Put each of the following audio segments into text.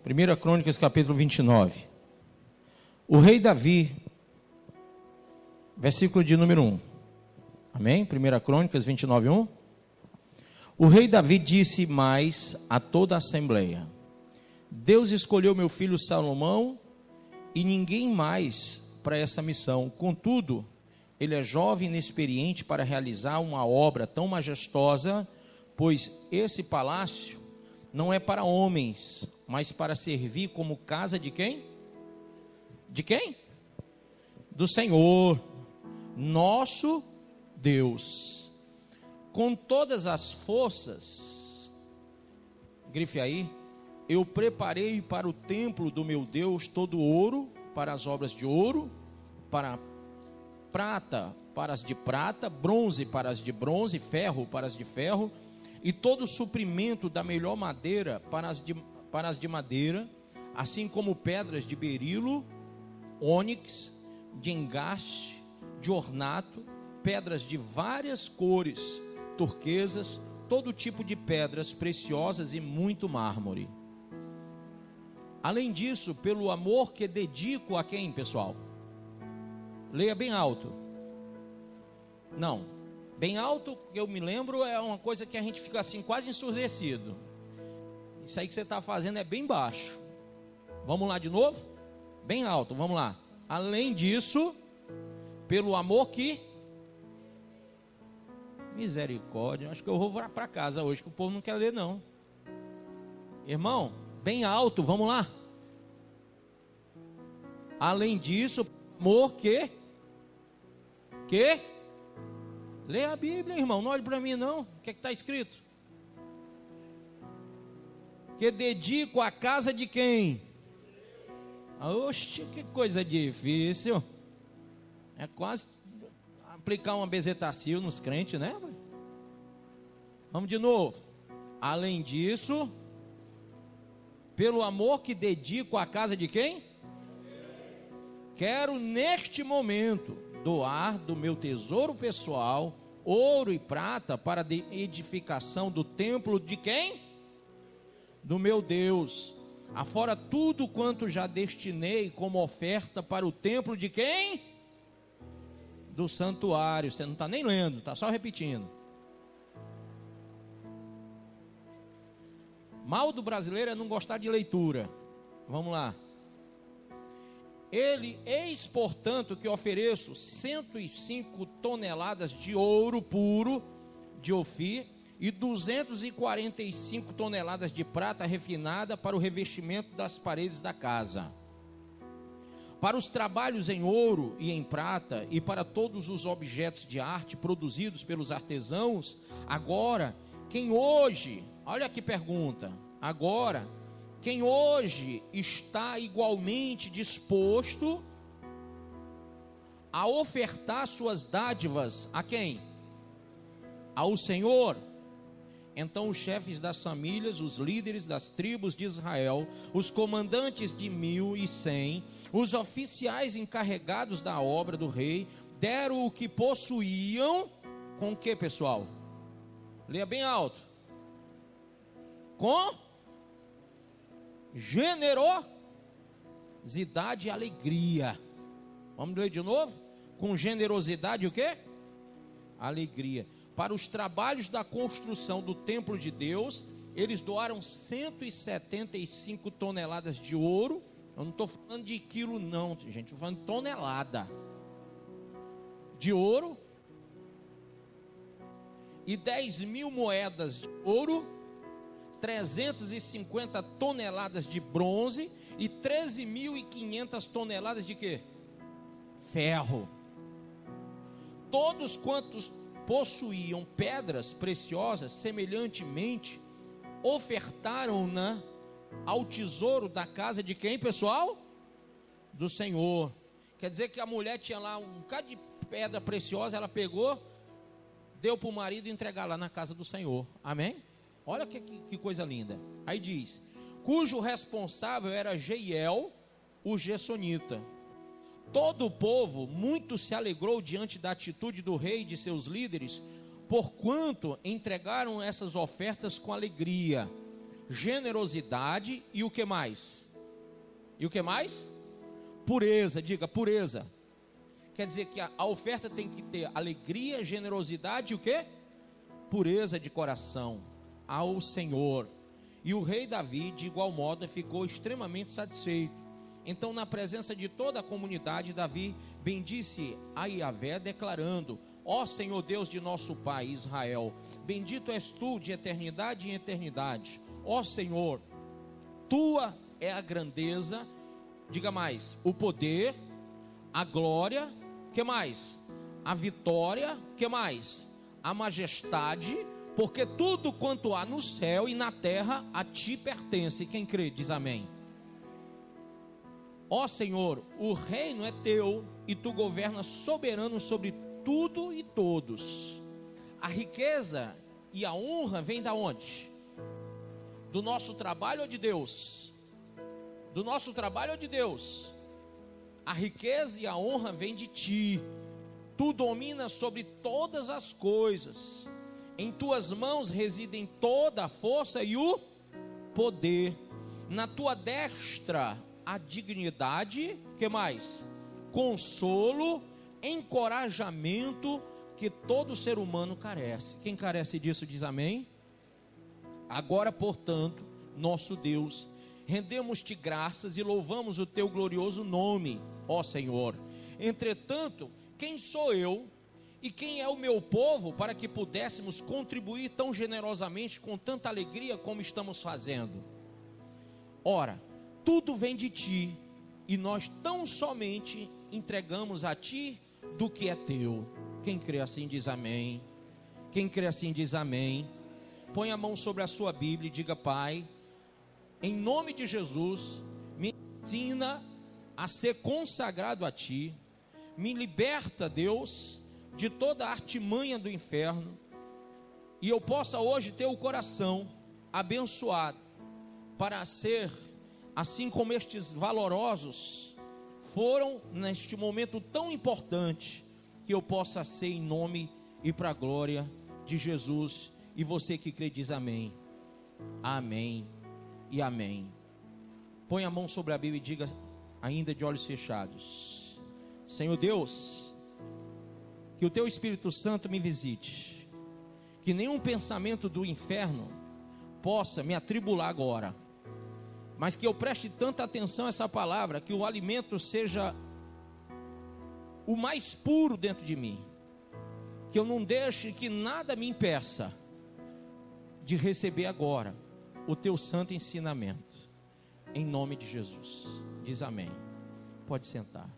1 Crônicas capítulo 29. O rei Davi, versículo de número 1. Amém? 1 Crônicas 29, 1. O rei Davi disse mais a toda a assembleia: Deus escolheu meu filho Salomão e ninguém mais para essa missão. Contudo, ele é jovem e inexperiente para realizar uma obra tão majestosa, pois esse palácio não é para homens, mas para servir como casa de quem? De quem? Do Senhor, nosso Deus. Com todas as forças, grife aí, eu preparei para o templo do meu Deus todo ouro, para as obras de ouro, para prata, para as de prata, bronze para as de bronze, ferro para as de ferro, e todo o suprimento da melhor madeira para as de madeira, assim como pedras de berilo, ônix, de engaste, de ornato, pedras de várias cores, turquesas, todo tipo de pedras preciosas e muito mármore. Além disso, pelo amor que dedico a quem, pessoal? Leia bem alto. Não, bem alto, que eu me lembro, é uma coisa que a gente fica assim quase ensurdecido. Isso aí que você está fazendo é bem baixo. Vamos lá de novo? Bem alto, vamos lá. Além disso, pelo amor que... Misericórdia, acho que eu vou para casa hoje, que o povo não quer ler não. Irmão, bem alto, vamos lá. Além disso, amor que... Leia a Bíblia, irmão, não olhe para mim não. O que está escrito? Que dedico a casa de quem? Oxe, que coisa difícil. É quase aplicar uma bezetacil nos crentes, né? Vamos de novo. Além disso, pelo amor que dedico à casa de quem? Quero neste momento doar do meu tesouro pessoal ouro e prata para a edificação do templo de quem? Do meu Deus. Afora tudo quanto já destinei como oferta para o templo de quem? Do santuário. Você não está nem lendo, está só repetindo. Mal do brasileiro é não gostar de leitura. Vamos lá. Eis, portanto, que ofereço 105 toneladas de ouro puro de Ofir e 245 toneladas de prata refinada para o revestimento das paredes da casa. Para os trabalhos em ouro e em prata e para todos os objetos de arte produzidos pelos artesãos, agora, quem hoje, olha que pergunta, agora, quem hoje está igualmente disposto a ofertar suas dádivas a quem? Ao Senhor. Então os chefes das famílias, os líderes das tribos de Israel, os comandantes de 1.100, os oficiais encarregados da obra do rei, deram o que possuíam, com o que, pessoal? Leia bem alto. Com generosidade e alegria. Vamos ler de novo? Com generosidade e o quê? Alegria. Para os trabalhos da construção do templo de Deus, eles doaram 175 toneladas de ouro. Eu não estou falando de quilo não, gente, estou falando de tonelada de ouro, e 10.000 moedas de ouro, 350 toneladas de bronze e 13.500 toneladas de quê? Ferro. Todos quantos possuíam pedras preciosas, semelhantemente, ofertaram-na ao tesouro da casa de quem, pessoal? Do Senhor. Quer dizer que a mulher tinha lá um bocado de pedra preciosa, ela pegou, deu para o marido entregar lá na casa do Senhor. Amém? Olha que coisa linda. Aí diz, cujo responsável era Jeiel, o Gessonita. Todo o povo muito se alegrou diante da atitude do rei e de seus líderes, porquanto entregaram essas ofertas com alegria. generosidade e o que mais? E o que mais? Pureza, diga pureza. Quer dizer que a oferta tem que ter alegria, generosidade e o que? Pureza de coração ao Senhor. E o rei Davi, de igual modo, ficou extremamente satisfeito. Então, na presença de toda a comunidade, Davi bendisse a Yahvé, declarando: ó Senhor Deus de nosso pai Israel, bendito és tu de eternidade em eternidade. Ó Senhor, tua é a grandeza, diga mais, o poder, a glória, que mais? A vitória, que mais? A majestade, porque tudo quanto há no céu e na terra a ti pertence. Quem crê diz amém. Ó Senhor, o reino é teu e tu governas soberano sobre tudo e todos. A riqueza e a honra vem da onde? Do nosso trabalho ou de Deus? Do nosso trabalho ou de Deus? A riqueza e a honra vem de ti. Tu dominas sobre todas as coisas. Em tuas mãos residem toda a força e o poder. Na tua destra a dignidade, que mais? Consolo, encorajamento que todo ser humano carece. Quem carece disso diz amém. Agora, portanto, nosso Deus, rendemos-te graças e louvamos o teu glorioso nome, ó Senhor. Entretanto, quem sou eu e quem é o meu povo para que pudéssemos contribuir tão generosamente, com tanta alegria como estamos fazendo? Ora, tudo vem de ti e nós tão somente entregamos a ti do que é teu. Quem crê assim diz amém. Quem crê assim diz amém. Põe a mão sobre a sua Bíblia e diga: Pai, em nome de Jesus, me ensina a ser consagrado a ti. Me liberta, Deus, de toda a artimanha do inferno, e eu possa hoje ter o coração abençoado para ser assim como estes valorosos foram neste momento tão importante, que eu possa ser em nome e para a glória de Jesus. E você que crê diz amém. Amém e amém. Põe a mão sobre a Bíblia e diga, ainda de olhos fechados: Senhor Deus, que o teu Espírito Santo me visite, que nenhum pensamento do inferno possa me atribular agora, mas que eu preste tanta atenção a essa palavra, que o alimento seja o mais puro dentro de mim, que eu não deixe que nada me impeça de receber agora o teu santo ensinamento, em nome de Jesus. Diz amém. Pode sentar.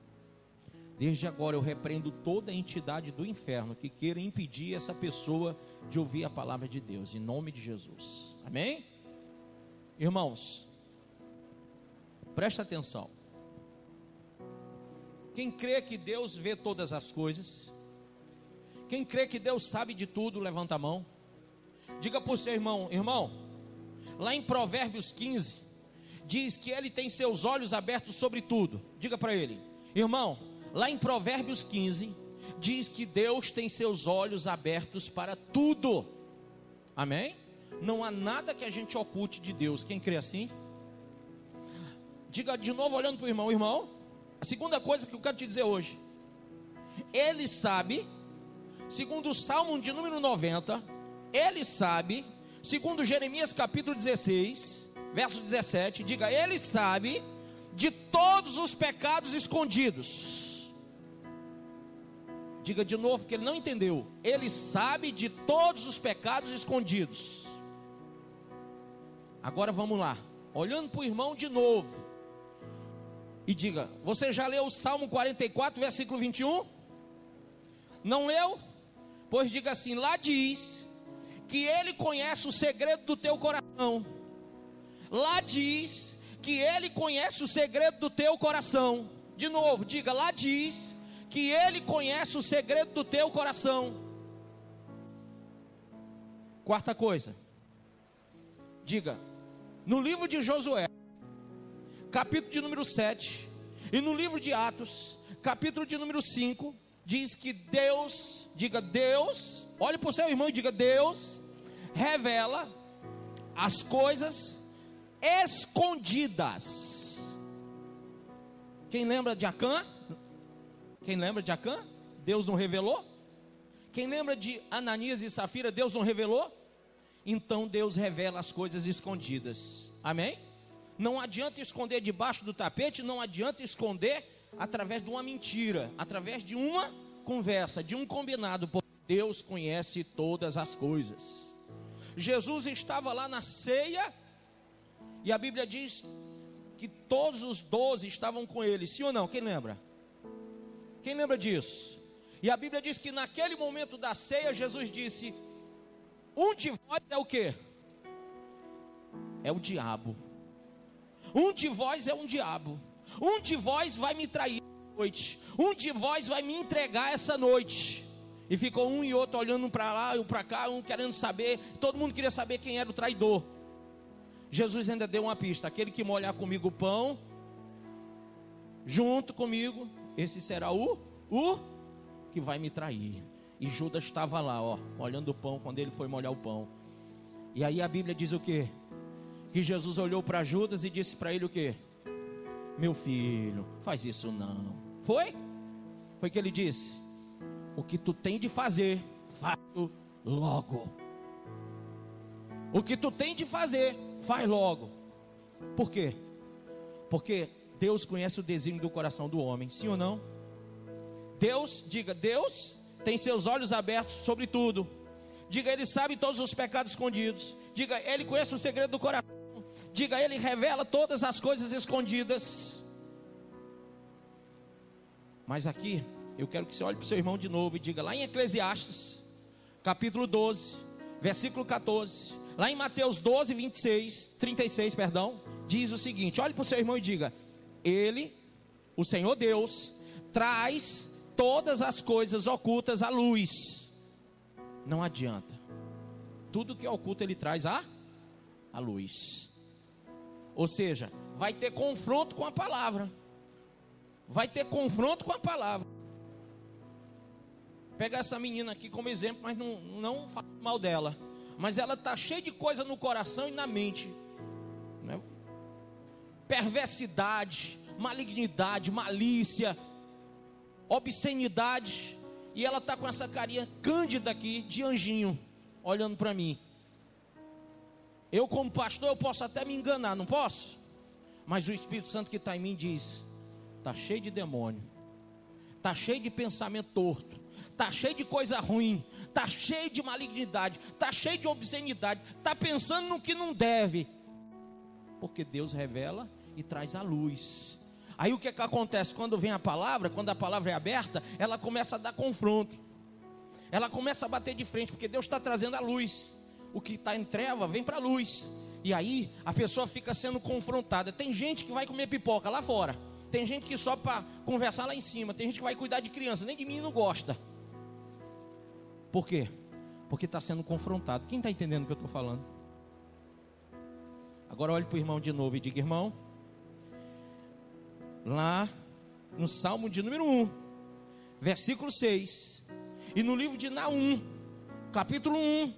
Desde agora eu repreendo toda a entidade do inferno que queira impedir essa pessoa de ouvir a palavra de Deus, em nome de Jesus. Amém? Irmãos, presta atenção. Quem crê que Deus vê todas as coisas, quem crê que Deus sabe de tudo, levanta a mão. Diga para o seu irmão: irmão, lá em Provérbios 15 diz que ele tem seus olhos abertos sobre tudo. Diga para ele: irmão, lá em Provérbios 15 diz que Deus tem seus olhos abertos para tudo. Amém? Não há nada que a gente oculte de Deus. Quem crê assim? Diga de novo, olhando para o irmão: irmão, a segunda coisa que eu quero te dizer hoje, ele sabe, segundo o Salmo de número 90, ele sabe, segundo Jeremias capítulo 16, verso 17, diga: ele sabe de todos os pecados escondidos. Diga de novo, que ele não entendeu. Ele sabe de todos os pecados escondidos. Agora vamos lá, olhando para o irmão de novo, e diga: você já leu o Salmo 44, versículo 21? Não leu? Pois diga assim: lá diz que ele conhece o segredo do teu coração. Lá diz que ele conhece o segredo do teu coração. De novo, diga: lá diz que ele conhece o segredo do teu coração. Quarta coisa, diga: no livro de Josué, capítulo de número 7, e no livro de Atos, capítulo de número 5, diz que Deus, diga Deus, olhe para o seu irmão e diga: Deus revela as coisas escondidas. Quem lembra de Acã? Quem lembra de Acã? Deus não revelou? Quem lembra de Ananias e Safira? Deus não revelou? Então Deus revela as coisas escondidas. Amém? Não adianta esconder debaixo do tapete, não adianta esconder através de uma mentira, através de uma conversa, de um combinado, porque Deus conhece todas as coisas. Jesus estava lá na ceia, e a Bíblia diz que todos os 12 estavam com ele, sim ou não? Quem lembra? Quem lembra disso? E a Bíblia diz que naquele momento da ceia, Jesus disse: um de vós é o quê? É o diabo. Um de vós é um diabo. Um de vós vai me trair essa noite. Um de vós vai me entregar essa noite. E ficou um e outro olhando para lá e para cá, um querendo saber. Todo mundo queria saber quem era o traidor. Jesus ainda deu uma pista: aquele que molhar comigo o pão, junto comigo, esse será o que vai me trair. E Judas estava lá, molhando o pão, quando ele foi molhar o pão. E aí a Bíblia diz o quê? Que Jesus olhou para Judas e disse para ele o quê? Meu filho, faz isso não. Foi que ele disse: o que tu tem de fazer, faz-o logo. O que tu tem de fazer, faz logo. Por quê? Porque Deus conhece o desígnio do coração do homem, sim ou não? Deus, diga, Deus tem seus olhos abertos sobre tudo. Diga, Ele sabe todos os pecados escondidos. Diga, Ele conhece o segredo do coração. Diga, Ele revela todas as coisas escondidas. Mas aqui, eu quero que você olhe para o seu irmão de novo e diga, lá em Eclesiastes, capítulo 12, versículo 14, lá em Mateus 12, 36, diz o seguinte: olhe para o seu irmão e diga: Ele, o Senhor Deus, traz todas as coisas ocultas à luz. Não adianta. Tudo que é oculto Ele traz à luz. Ou seja, vai ter confronto com a palavra. Vai ter confronto com a palavra. Pega essa menina aqui como exemplo, mas não falo mal dela. Mas ela está cheia de coisa no coração e na mente, né? Perversidade, malignidade, malícia, obscenidade. E ela está com essa carinha cândida aqui, de anjinho, olhando para mim. Eu como pastor, eu posso até me enganar, não posso? Mas o Espírito Santo que está em mim diz: está cheio de demônio, está cheio de pensamento torto, está cheio de coisa ruim, está cheio de malignidade, está cheio de obscenidade, está pensando no que não deve. Porque Deus revela e traz a luz. Aí o que acontece? Quando vem a palavra, quando a palavra é aberta, ela começa a dar confronto, ela começa a bater de frente, porque Deus está trazendo a luz. O que está em treva vem para a luz. E aí a pessoa fica sendo confrontada. Tem gente que vai comer pipoca lá fora, tem gente que sobe para conversar lá em cima, tem gente que vai cuidar de criança, nem de menino gosta. Por quê? Porque está sendo confrontado. Quem está entendendo o que eu estou falando? Agora olhe para o irmão de novo e diga: irmão, lá no Salmo de número 1, versículo 6, e no livro de Naum, capítulo 1,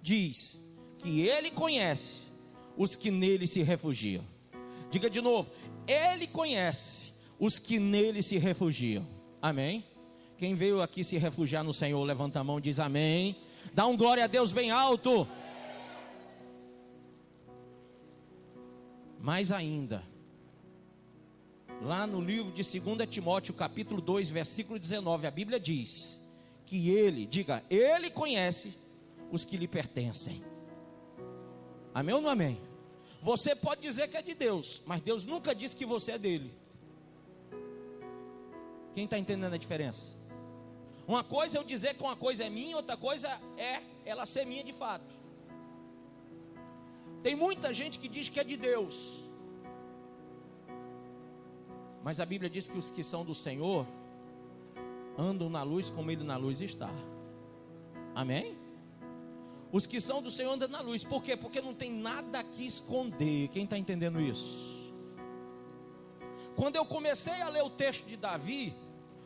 diz que Ele conhece os que nele se refugiam. Diga de novo: Ele conhece os que nele se refugiam. Amém? Quem veio aqui se refugiar no Senhor, levanta a mão e diz amém. Dá um glória a Deus bem alto. Mais ainda, lá no livro de 2 Timóteo, capítulo 2, versículo 19, a Bíblia diz que Ele, diga, Ele conhece os que lhe pertencem. Amém ou não amém? Você pode dizer que é de Deus, mas Deus nunca disse que você é dele. Quem está entendendo a diferença? Uma coisa é eu dizer que uma coisa é minha, outra coisa é ela ser minha de fato. Tem muita gente que diz que é de Deus, mas a Bíblia diz que os que são do Senhor andam na luz como Ele na luz está. Amém? Os que são do Senhor andam na luz. Por quê? Porque não tem nada que esconder. Quem está entendendo isso? Quando eu comecei a ler o texto de Davi,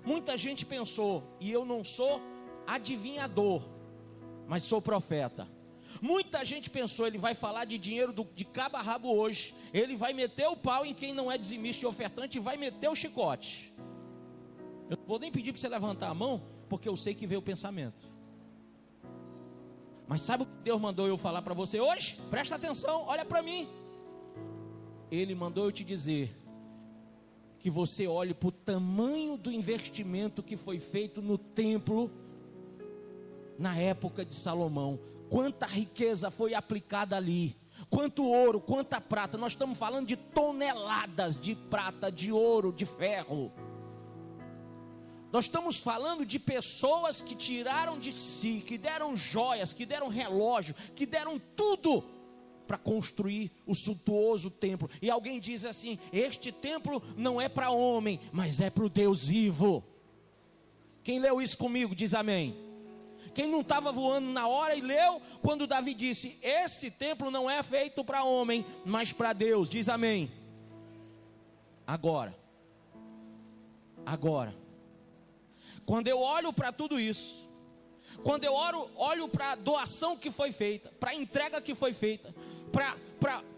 muita gente pensou, e eu não sou adivinhador, mas sou profeta. Muita gente pensou, ele vai falar de dinheiro de cabo a rabo hoje, ele vai meter o pau em quem não é dizimista e ofertante e vai meter o chicote. Eu não vou nem pedir para você levantar a mão, porque eu sei que veio o pensamento. Mas sabe o que Deus mandou eu falar para você hoje? Presta atenção, olha para mim. Ele mandou eu te dizer que você olhe para o tamanho do investimento que foi feito no templo na época de Salomão. Quanta riqueza foi aplicada ali, quanto ouro, quanta prata. Nós estamos falando de toneladas de prata, de ouro, de ferro. Nós estamos falando de pessoas que tiraram de si, que deram joias, que deram relógio, que deram tudo para construir o suntuoso templo. E alguém diz assim: este templo não é para homem, mas é para o Deus vivo. Quem leu isso comigo diz amém. Quem não estava voando na hora e leu quando Davi disse: esse templo não é feito para homem, mas para Deus, diz amém. Agora, quando eu olho para tudo isso, quando eu olho para a doação que foi feita, para a entrega que foi feita,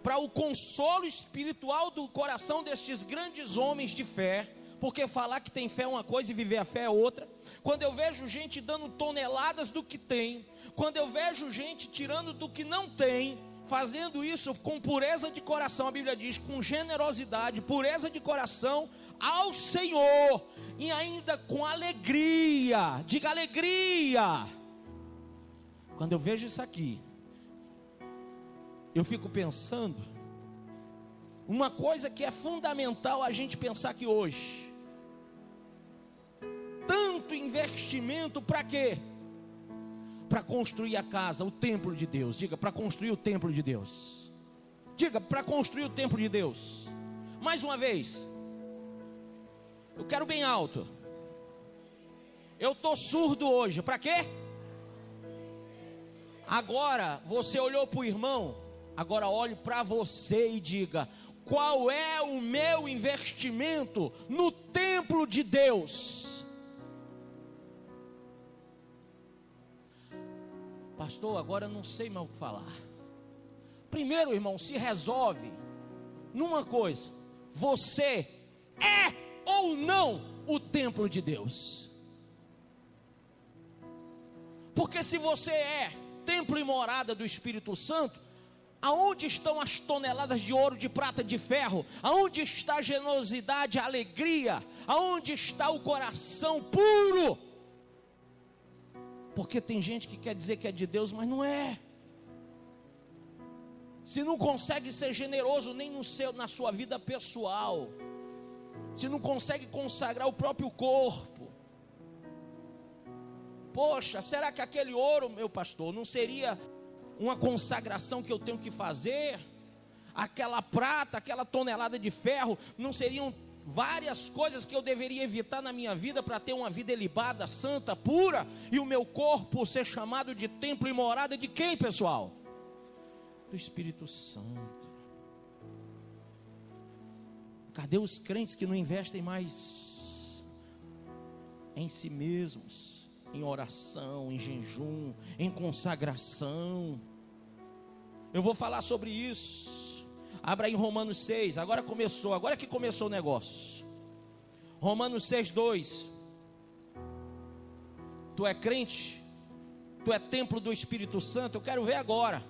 para o consolo espiritual do coração destes grandes homens de fé, porque falar que tem fé é uma coisa e viver a fé é outra. Quando eu vejo gente dando toneladas do que tem, quando eu vejo gente tirando do que não tem, fazendo isso com pureza de coração, a Bíblia diz, com generosidade, pureza de coração ao Senhor, e ainda com alegria, diga alegria. Quando eu vejo isso aqui, eu fico pensando, uma coisa que é fundamental a gente pensar que hoje, tanto investimento para quê? Para construir a casa, o templo de Deus. Diga, para construir o templo de Deus. Diga, para construir o templo de Deus. Mais uma vez, eu quero bem alto. Eu estou surdo hoje, para quê? Agora, você olhou para o irmão, agora olhe para você e diga: qual é o meu investimento no templo de Deus? Pastor, agora eu não sei mais o que falar. Primeiro, irmão, se resolve numa coisa: você é ou não o templo de Deus? Porque se você é templo e morada do Espírito Santo, aonde estão as toneladas de ouro, de prata, de ferro? Aonde está a generosidade, a alegria? Aonde está o coração puro? Porque tem gente que quer dizer que é de Deus, mas não é. Se não consegue ser generoso nem na sua vida pessoal, se não consegue consagrar o próprio corpo, poxa, será que aquele ouro, meu pastor, não seria uma consagração que eu tenho que fazer? Aquela prata, aquela tonelada de ferro, não seriam várias coisas que eu deveria evitar na minha vida para ter uma vida ilibada, santa, pura, e o meu corpo ser chamado de templo e morada de quem, pessoal? Do Espírito Santo. Cadê os crentes que não investem mais em si mesmos, em oração, em jejum, em consagração? Eu vou falar sobre isso. Abra aí em Romanos 6, agora que começou o negócio. Romanos 6:2. Tu é crente? Tu é templo do Espírito Santo? Eu quero ver agora.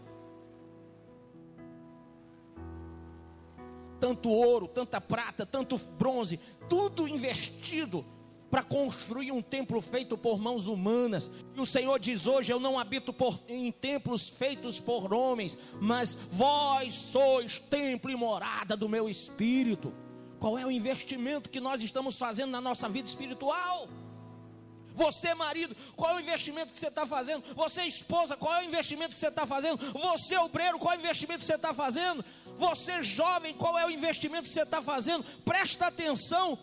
Tanto ouro, tanta prata, tanto bronze, tudo investido para construir um templo feito por mãos humanas. E o Senhor diz hoje: eu não habito em templos feitos por homens, mas vós sois templo e morada do meu Espírito. Qual é o investimento que nós estamos fazendo na nossa vida espiritual? Você, marido, qual é o investimento que você está fazendo? Você, esposa, qual é o investimento que você está fazendo? Você, obreiro, qual é o investimento que você está fazendo? Você, jovem, qual é o investimento que você está fazendo? Presta atenção.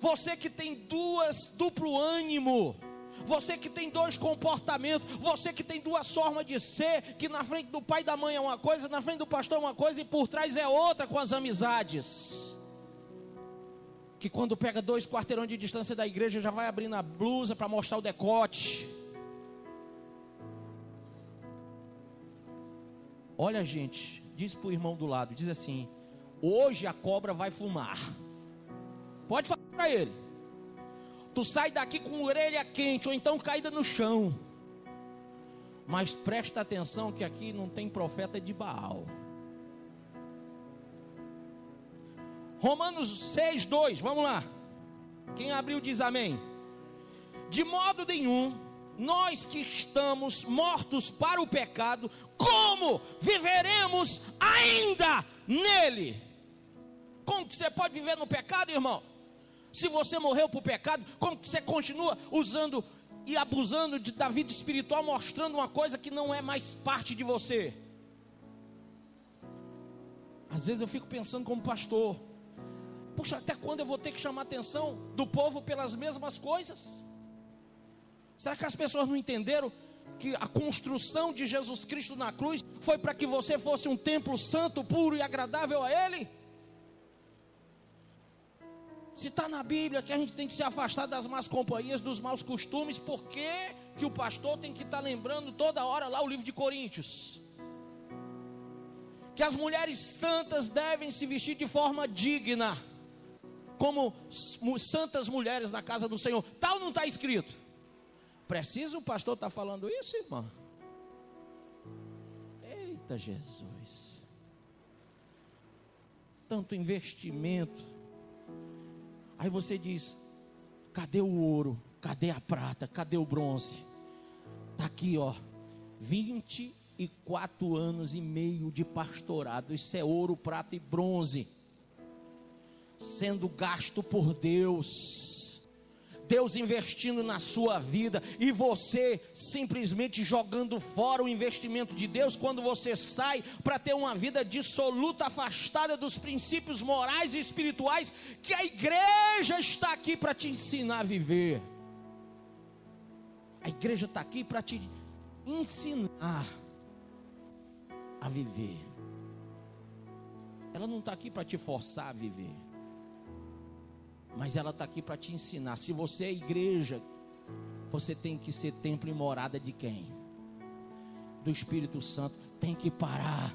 Você que tem duplo ânimo, você que tem dois comportamentos, você que tem duas formas de ser, que na frente do pai e da mãe é uma coisa, na frente do pastor é uma coisa e por trás é outra, com as amizades. Que quando pega 2 quarteirões de distância da igreja, já vai abrindo a blusa para mostrar o decote. Olha, gente, diz para o irmão do lado, diz assim: hoje a cobra vai fumar. Pode falar para ele. Tu sai daqui com a orelha quente, ou então caída no chão. Mas presta atenção que aqui não tem profeta de Baal. Romanos 6:2, vamos lá. Quem abriu diz amém. De modo nenhum, nós que estamos mortos para o pecado, como viveremos ainda nele? Como que você pode viver no pecado, irmão? Se você morreu para o pecado, como que você continua usando e abusando da vida espiritual, mostrando uma coisa que não é mais parte de você? Às vezes eu fico pensando como pastor: puxa, até quando eu vou ter que chamar a atenção do povo pelas mesmas coisas? Será que as pessoas não entenderam que a construção de Jesus Cristo na cruz foi para que você fosse um templo santo, puro e agradável a Ele? Se está na Bíblia que a gente tem que se afastar das más companhias, dos maus costumes, por que o pastor tem que estar lembrando toda hora lá o livro de Coríntios? Que as mulheres santas devem se vestir de forma digna, como santas mulheres na casa do Senhor. Tal não está escrito? Precisa o pastor estar falando isso, irmão? Eita Jesus! Tanto investimento. Aí você diz: cadê o ouro? Cadê a prata? Cadê o bronze? Está aqui, ó, 24 anos e meio de pastorado. Isso é ouro, prata e bronze, sendo gasto por Deus. Deus investindo na sua vida, e você simplesmente jogando fora o investimento de Deus, quando você sai para ter uma vida dissoluta, afastada dos princípios morais e espirituais que a igreja está aqui para te ensinar a viver. A igreja está aqui para te ensinar a viver. Ela não está aqui para te forçar a viver, mas ela está aqui para te ensinar. Se você é igreja, você tem que ser templo e morada de quem? Do Espírito Santo. Tem que parar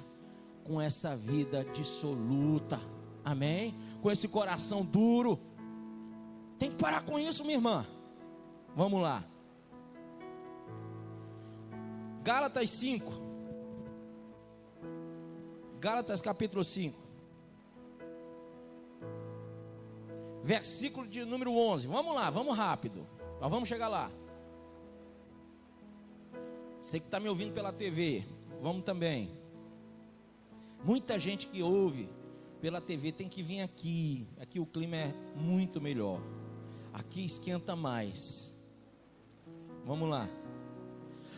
com essa vida dissoluta, amém? Com esse coração duro. Tem que parar com isso, minha irmã. Vamos lá. Gálatas 5. Gálatas capítulo 5. Versículo de número 11. Vamos lá, vamos rápido. Nós vamos chegar lá. Você que está me ouvindo pela TV, vamos também. Muita gente que ouve pela TV tem que vir aqui. Aqui o clima é muito melhor. Aqui esquenta mais. Vamos lá.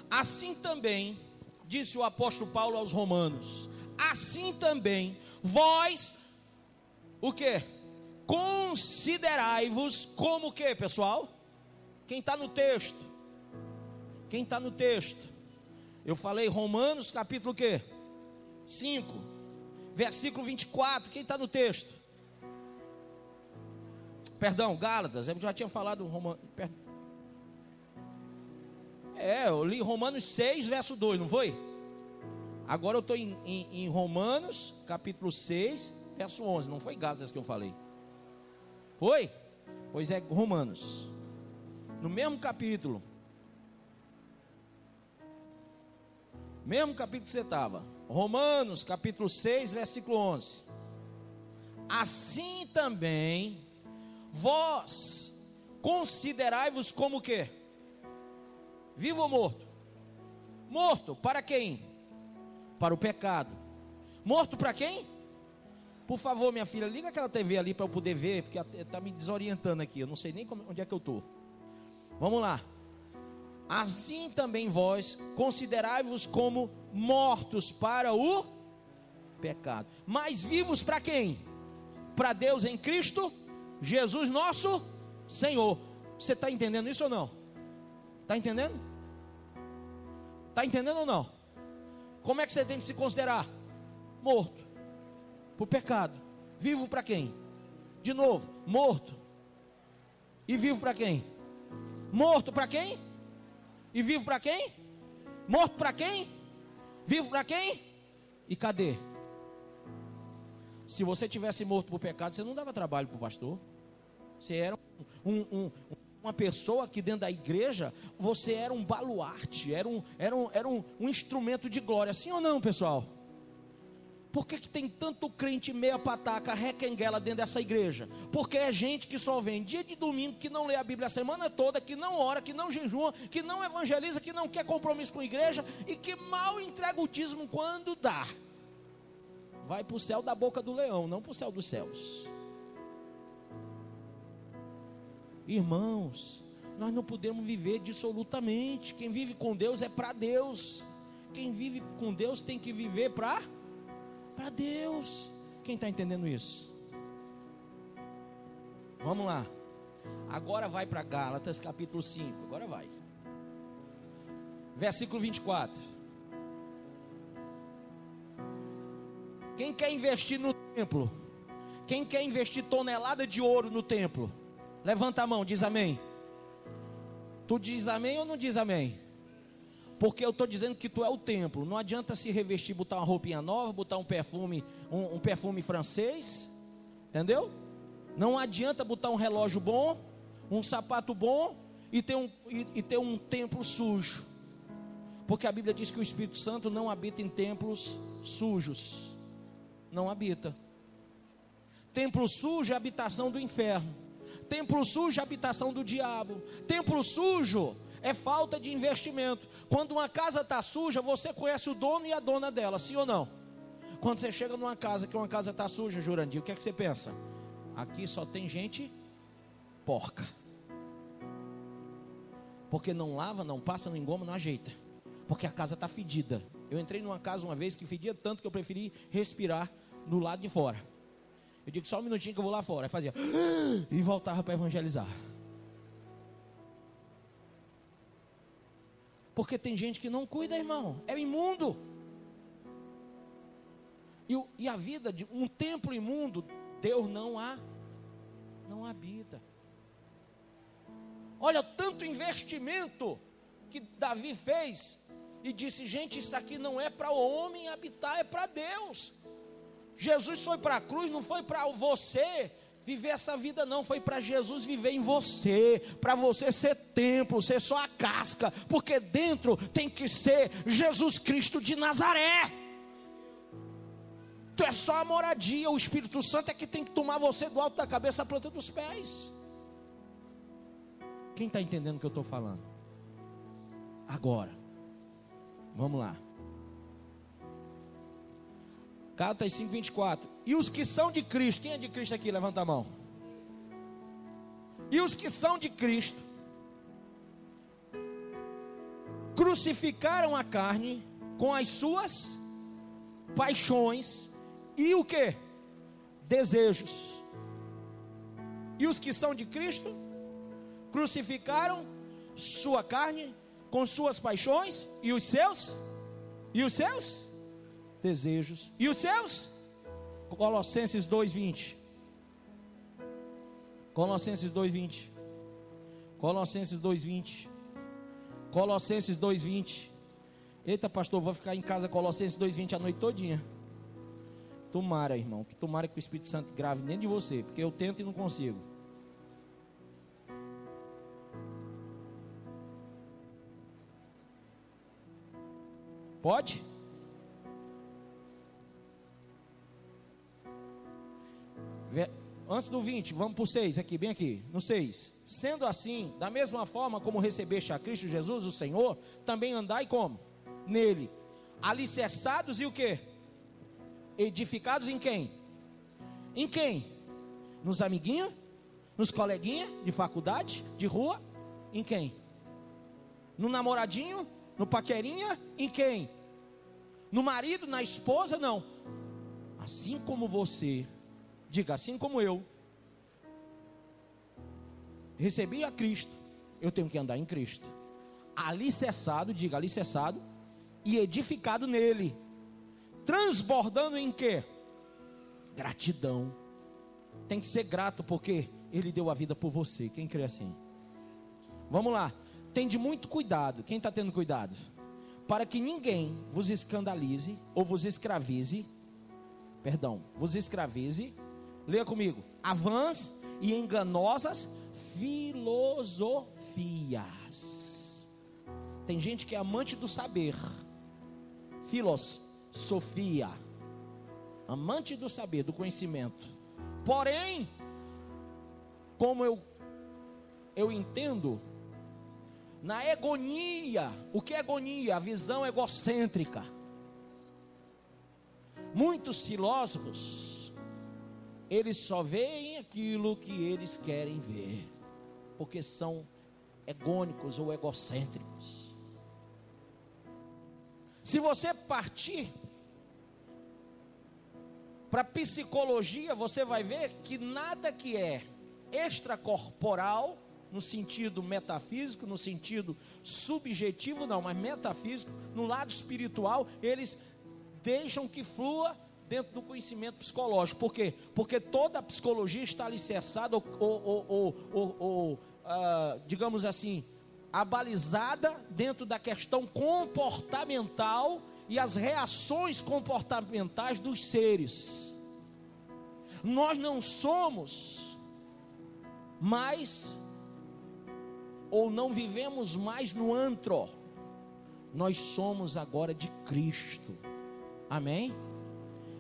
Assim também, disse o apóstolo Paulo aos Romanos, assim também vós, o quê? Considerai-vos como o que, pessoal? Quem está no texto? Quem está no texto? Eu falei Romanos capítulo o quê? 5, versículo 24. Quem está no texto? Perdão, Gálatas. Eu já tinha falado Romanos. Eu li Romanos 6, verso 2, não foi? Agora eu estou em Romanos capítulo 6, verso 11. Não foi Gálatas que eu falei? Foi? Pois é, Romanos, no mesmo capítulo, que você estava, Romanos capítulo 6, versículo 11. Assim também vós considerai-vos como o quê? Vivo ou morto? Morto para quem? Para o pecado. Morto para quem? Por favor, minha filha, liga aquela TV ali para eu poder ver, porque está me desorientando aqui. Eu não sei nem onde é que eu estou. Vamos lá. Assim também vós considerai-vos como mortos para o pecado, mas vivos para quem? Para Deus em Cristo Jesus nosso Senhor. Você está entendendo isso ou não? Está entendendo? Está entendendo ou não? Como é que você tem que se considerar? Morto para o pecado. Vivo para quem? De novo, morto. E vivo para quem? Morto para quem? E vivo para quem? Morto para quem? Vivo para quem? E cadê? Se você tivesse morto por pecado, você não dava trabalho para o pastor. Você era uma pessoa que dentro da igreja, você era um baluarte, era um instrumento de glória. Sim ou não, pessoal? Por que tem tanto crente meia pataca, requenguela dentro dessa igreja? Porque é gente que só vem dia de domingo, que não lê a Bíblia a semana toda, que não ora, que não jejua, que não evangeliza, que não quer compromisso com a igreja e que mal entrega o dízimo quando dá. Vai para o céu da boca do leão, não para o céu dos céus. Irmãos, nós não podemos viver dissolutamente. Quem vive com Deus é para Deus. Quem vive com Deus tem que viver para Deus. Quem está entendendo isso? Vamos lá. Agora vai para Gálatas capítulo 5. Agora vai. Versículo 24. Quem quer investir no templo? Quem quer investir tonelada de ouro no templo? Levanta a mão, diz amém. Tu diz amém ou não diz amém? Porque eu estou dizendo que tu é o templo. Não adianta se revestir, botar uma roupinha nova, botar um perfume francês. Entendeu? Não adianta botar um relógio bom, um sapato bom e ter um templo sujo. Porque a Bíblia diz que o Espírito Santo não habita em templos sujos. Não habita. Templo sujo é habitação do inferno. Templo sujo é habitação do diabo. Templo sujo é falta de investimento. Quando uma casa está suja, você conhece o dono e a dona dela, sim ou não? Quando você chega numa casa que uma casa está suja, Jurandir, o que é que você pensa? Aqui só tem gente porca. Porque não lava, não passa, não engoma, não ajeita. Porque a casa está fedida. Eu entrei numa casa uma vez que fedia tanto que eu preferi respirar do lado de fora. Eu digo, só um minutinho que eu vou lá fora. Aí fazia e voltava para evangelizar. Porque tem gente que não cuida, irmão. É imundo. E a vida de um templo imundo, Deus não habita. Olha tanto investimento que Davi fez. E disse, gente, isso aqui não é para o homem habitar, é para Deus. Jesus foi para a cruz, não foi para você viver essa vida não, foi para Jesus viver em você, para você ser templo, ser só a casca, porque dentro tem que ser Jesus Cristo de Nazaré. Tu é só a moradia, o Espírito Santo é que tem que tomar você do alto da cabeça à planta dos pés. Quem está entendendo o que eu estou falando? Agora, vamos lá. Gálatas 5:24. E os que são de Cristo, quem é de Cristo aqui? Levanta a mão. E os que são de Cristo crucificaram a carne com as suas paixões e o que? Desejos. E os que são de Cristo crucificaram sua carne com suas paixões e os seus desejos. E os seus? Colossenses 2:20. Colossenses 2:20. Colossenses 2:20. Colossenses 2:20. Eita, pastor, vou ficar em casa Colossenses 2:20 a noite todinha. Tomara, irmão, que tomara que o Espírito Santo grave dentro de você, porque eu tento e não consigo. Pode? Antes do 20, vamos para o 6 aqui, bem aqui, no 6. Sendo assim, da mesma forma como recebeste a Cristo Jesus, o Senhor, também andai como? Nele, alicerçados e o que? Edificados em quem? Em quem? Nos amiguinhos? Nos coleguinhas de faculdade, de rua? Em quem? No namoradinho? No paquerinha? Em quem? No marido, na esposa? Não. Assim como você, diga, assim como eu recebi a Cristo, eu tenho que andar em Cristo, alicerçado, diga, alicerçado e edificado nele, transbordando em quê? Gratidão. Tem que ser grato porque Ele deu a vida por você. Quem crê assim? Vamos lá. Tende muito cuidado. Quem está tendo cuidado? para que ninguém vos escandalize ou vos escravize, leia comigo, avãs e enganosas filosofias. Tem gente que é amante do saber, filosofia, amante do saber, do conhecimento. Porém, como eu entendo, na egonia, o que é egonia? A visão egocêntrica. Muitos filósofos, eles só veem aquilo que eles querem ver, porque são egônicos ou egocêntricos. Se você partir para psicologia, você vai ver que nada que é extracorporal, no sentido metafísico, no sentido subjetivo não, mas metafísico, no lado espiritual, eles deixam que flua dentro do conhecimento psicológico. Por quê? Porque toda a psicologia está alicerçada digamos assim, abalizada dentro da questão comportamental e as reações comportamentais dos seres. Nós não somos mais, ou não vivemos mais no antro, nós somos agora de Cristo, amém?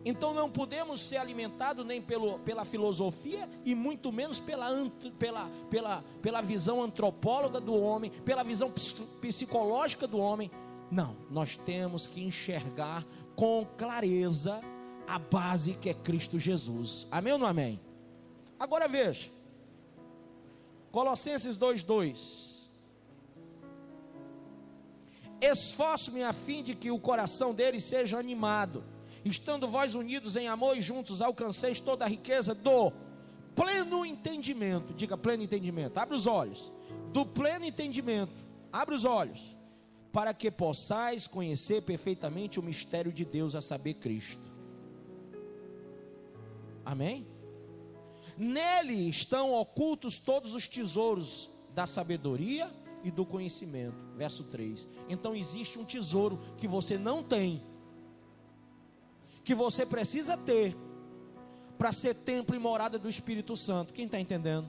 Então não podemos ser alimentados nem pela filosofia e muito menos pela visão antropóloga do homem, pela visão psicológica do homem. Não, nós temos que enxergar com clareza a base que é Cristo Jesus, amém ou não amém? Agora veja, Colossenses 2:2: esforço-me a fim de que o coração deles seja animado, estando vós unidos em amor e juntos alcanceis toda a riqueza do pleno entendimento. Diga pleno entendimento, abre os olhos, do pleno entendimento, abre os olhos, para que possais conhecer perfeitamente o mistério de Deus, a saber, Cristo. Amém? Nele estão ocultos todos os tesouros da sabedoria e do conhecimento. Verso 3. Então existe um tesouro que você não tem, que você precisa ter para ser templo e morada do Espírito Santo. Quem está entendendo?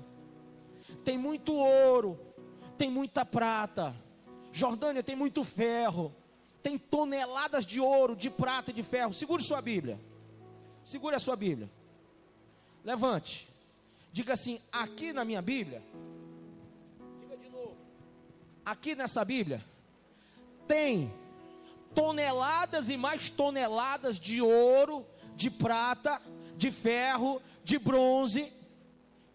Tem muito ouro, tem muita prata, Jordânia tem muito ferro, tem toneladas de ouro, de prata e de ferro. Segure sua Bíblia, segure a sua Bíblia, levante, diga assim: aqui na minha Bíblia, diga de novo, aqui nessa Bíblia tem toneladas e mais toneladas de ouro, de prata, de ferro, de bronze,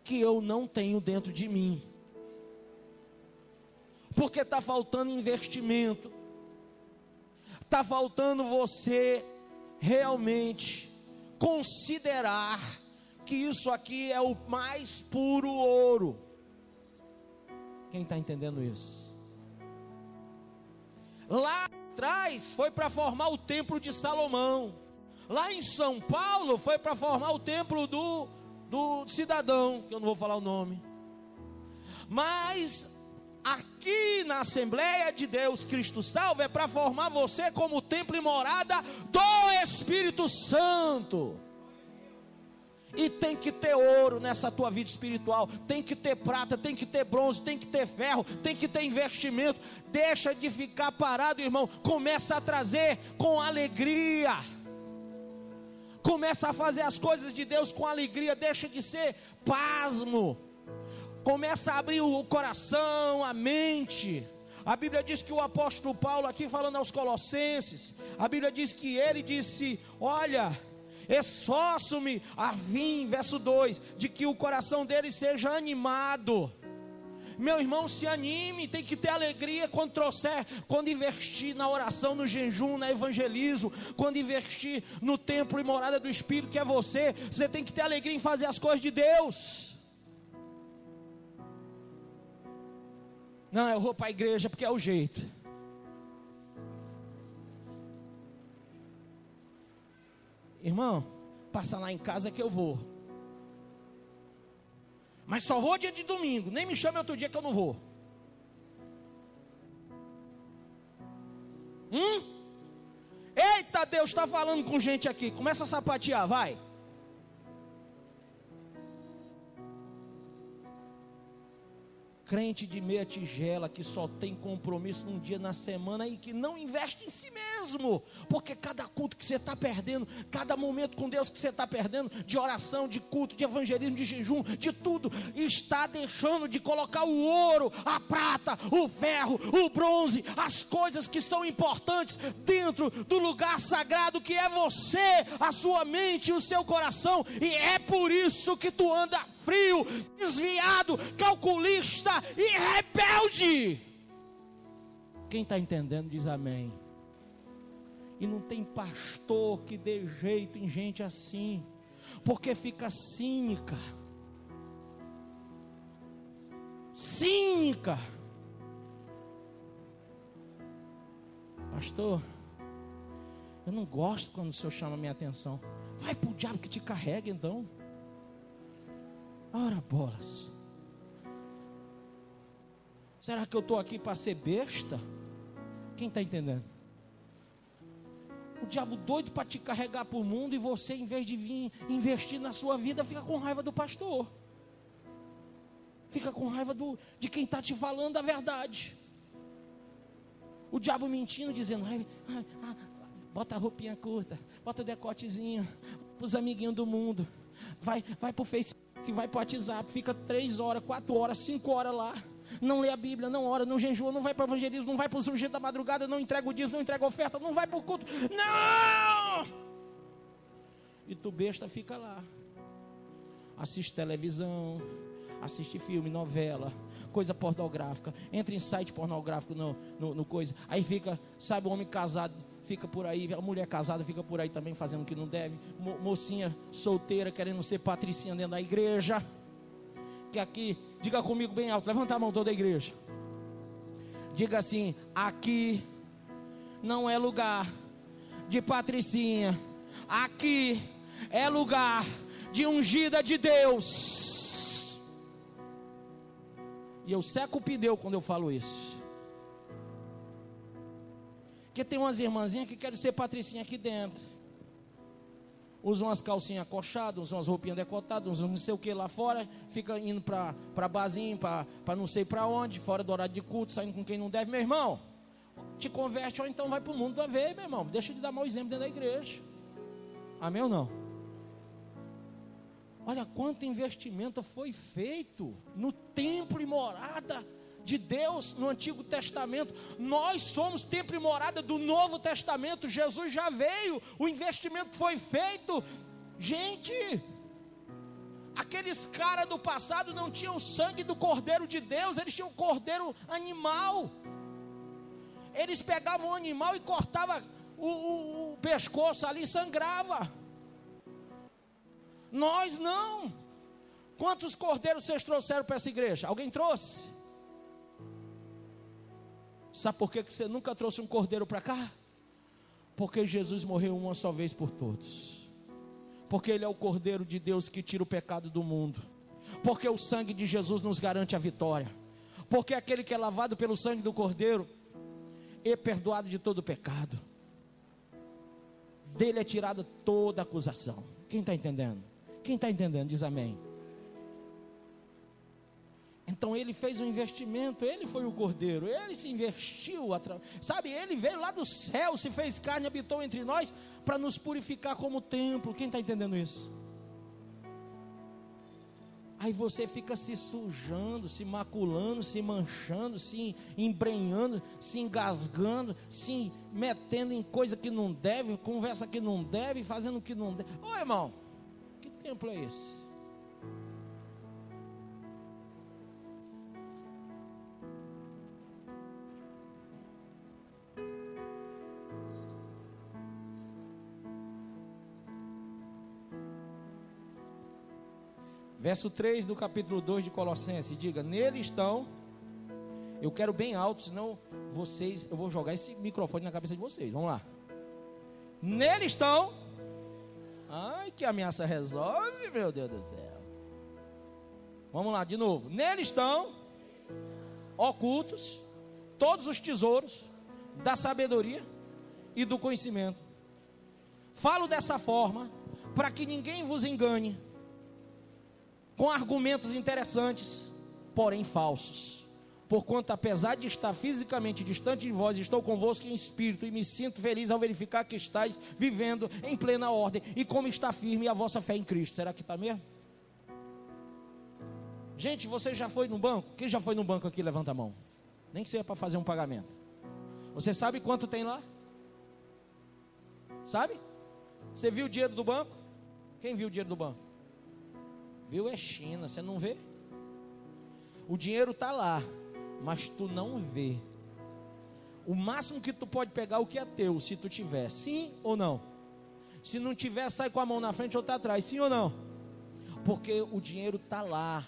que eu não tenho dentro de mim, porque está faltando investimento, está faltando você realmente considerar que isso aqui é o mais puro ouro. Quem está entendendo isso? Lá atrás foi para formar o templo de Salomão, lá em São Paulo foi para formar o templo do cidadão, que eu não vou falar o nome, mas aqui na Assembleia de Deus Cristo Salve é para formar você como templo e morada do Espírito Santo. E tem que ter ouro nessa tua vida espiritual, tem que ter prata, tem que ter bronze, tem que ter ferro, tem que ter investimento. Deixa de ficar parado, irmão, começa a trazer com alegria, começa a fazer as coisas de Deus com alegria, deixa de ser pasmo, começa a abrir o coração, a mente. A Bíblia diz que o apóstolo Paulo, aqui falando aos Colossenses, a Bíblia diz que ele disse: olha, esforço-me a fim, verso 2, de que o coração dele seja animado. Meu irmão, se anime, tem que ter alegria quando trouxer, quando investir na oração, no jejum, no evangelismo, quando investir no templo e morada do Espírito, que é você tem que ter alegria em fazer as coisas de Deus. Não, eu vou para a igreja porque é o jeito. Irmão, passa lá em casa que eu vou, mas só vou dia de domingo, nem me chame outro dia que eu não vou. Eita, Deus está falando com gente aqui. Começa a sapatear, vai. Crente de meia tigela que só tem compromisso num dia na semana e que não investe em si mesmo, porque cada culto que você está perdendo, cada momento com Deus que você está perdendo, de oração, de culto, de evangelismo, de jejum, de tudo, está deixando de colocar o ouro, a prata, o ferro, o bronze, as coisas que são importantes dentro do lugar sagrado que é você, a sua mente e o seu coração. E é por isso que tu anda frio, desviado, calculista e rebelde. Quem está entendendo diz amém. E não tem pastor que dê jeito em gente assim, porque fica cínica. Pastor, eu não gosto quando o senhor chama a minha atenção. Vai pro diabo que te carrega então. Ora bolas. Será que eu estou aqui para ser besta? Quem está entendendo? O diabo doido para te carregar para o mundo, e você, em vez de vir investir na sua vida, fica com raiva do pastor. Fica com raiva de quem está te falando a verdade. O diabo mentindo, dizendo: bota a roupinha curta, bota o decotezinho, para os amiguinhos do mundo. Vai para o Facebook, vai para o WhatsApp, fica 3 horas, 4 horas, 5 horas lá. Não lê a Bíblia, não ora, não jejua, não vai para o evangelismo, não vai para o surgir da madrugada, não entrega o dízimo, não entrega a oferta, não vai para o culto. Não! E tu besta fica lá. Assiste televisão, assiste filme, novela, coisa pornográfica. Entra em site pornográfico no coisa. Aí fica, sabe, o homem casado fica por aí, a mulher casada fica por aí também fazendo o que não deve, mocinha solteira querendo ser patricinha dentro da igreja. Que aqui, diga comigo bem alto, levanta a mão toda a igreja, diga assim: aqui não é lugar de patricinha, aqui é lugar de ungida de Deus. E eu seco o pneu quando eu falo isso. Porque tem umas irmãzinhas que querem ser patricinha aqui dentro. Usam umas calcinhas acochadas, usam umas roupinhas decotadas, usam não sei o que lá fora. Fica indo para barzinho, para não sei para onde, fora do horário de culto, saindo com quem não deve. Meu irmão, te converte ou então vai para o mundo da vez, meu irmão. Deixa de dar mau exemplo dentro da igreja. Amém ou não? Olha quanto investimento foi feito no templo e morada de Deus no Antigo Testamento. Nós somos templo e morada do Novo Testamento. Jesus já veio, o investimento foi feito. Gente, aqueles caras do passado não tinham o sangue do Cordeiro de Deus, eles tinham o cordeiro animal. Eles pegavam o animal e cortavam o pescoço ali e sangrava. Nós não. Quantos cordeiros vocês trouxeram para essa igreja? Alguém trouxe? Sabe por que você nunca trouxe um cordeiro para cá? Porque Jesus morreu uma só vez por todos. Porque Ele é o Cordeiro de Deus que tira o pecado do mundo. Porque o sangue de Jesus nos garante a vitória. Porque aquele que é lavado pelo sangue do Cordeiro é perdoado de todo o pecado. Dele é tirada toda acusação. Quem está entendendo? Quem está entendendo diz amém. Então ele fez um investimento, ele foi o Cordeiro, ele se investiu, sabe, ele veio lá do céu, se fez carne, habitou entre nós, para nos purificar como templo. Quem está entendendo isso? Aí você fica se sujando, se maculando, se manchando, se embrenhando, se engasgando, se metendo em coisa que não deve, conversa que não deve, fazendo o que não deve. Ô irmão, que templo é esse? Verso 3 do capítulo 2 de Colossenses, diga: nele estão, eu quero bem alto, senão vocês, eu vou jogar esse microfone na cabeça de vocês, vamos lá. Nele estão, ai que ameaça resolve, meu Deus do céu. Vamos lá, de novo. Nele estão ocultos todos os tesouros da sabedoria e do conhecimento. Falo dessa forma para que ninguém vos engane com argumentos interessantes, porém falsos. Porquanto, apesar de estar fisicamente distante de vós, estou convosco em espírito e me sinto feliz ao verificar que estáis vivendo em plena ordem e como está firme a vossa fé em Cristo. Será que está mesmo? Gente, você já foi no banco? Quem já foi no banco aqui, levanta a mão. Nem que seja para fazer um pagamento. Você sabe quanto tem lá? Sabe? Você viu o dinheiro do banco? Quem viu o dinheiro do banco? Viu é China, você não vê? O dinheiro está lá, mas tu não vê. O máximo que tu pode pegar o que é teu, se tu tiver, sim ou não? Se não tiver, sai com a mão na frente ou está atrás, sim ou não? Porque o dinheiro está lá.